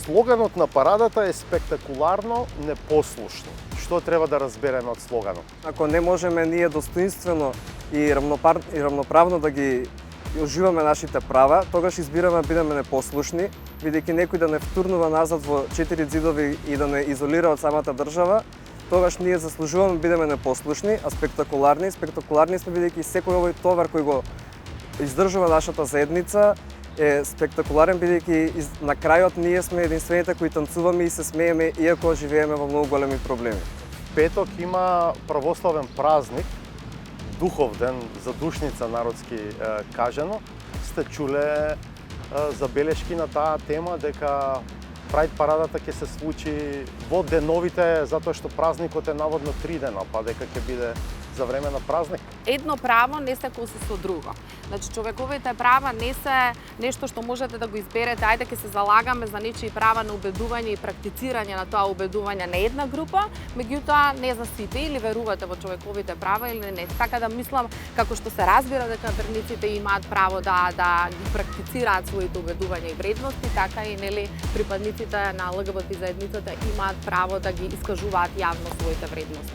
Слоганот на парадата е спектакуларно непослушни. Што треба да разбереме од слоганот? Ако не можеме ние достоинствено и рамноправно да ги уживаме нашите права, тогаш избираме да бидеме непослушни, бидејќи некој да не втурнува назад во четири ѕидови и да не изолира од самата држава, тогаш ние заслужуваме да бидеме непослушни, а спектакуларни. Спектакуларни сме бидејќи секој овој товар кој го издржува нашата заедница е спектакуларен, бидејќи на крајот ние сме единствените кои танцуваме и се смееме, иако живееме во многу големи проблеми. Петок има православен празник, духов ден, задушница народски кажано. Сте чуле забелешки на таа тема дека Прајд парадата ќе се случи во деновите, затоа што празникот е наводно 3 дена, па дека ќе биде за време на празник? Едно право не се коси со друго. Значи, човековите права не се нешто што можете да го изберете, ајде ќе се залагаме за нечии права на убедување и практицирање на тоа убедување на една група, меѓутоа не за сите, или верувате во човековите права или не. Така да мислам, како што се разбира дека верниците имаат право да ги практицираат своите убедувања и вредности, така и нели припадниците на ЛГБТ заедницата имаат право да ги искажуваат јавно своите вредности.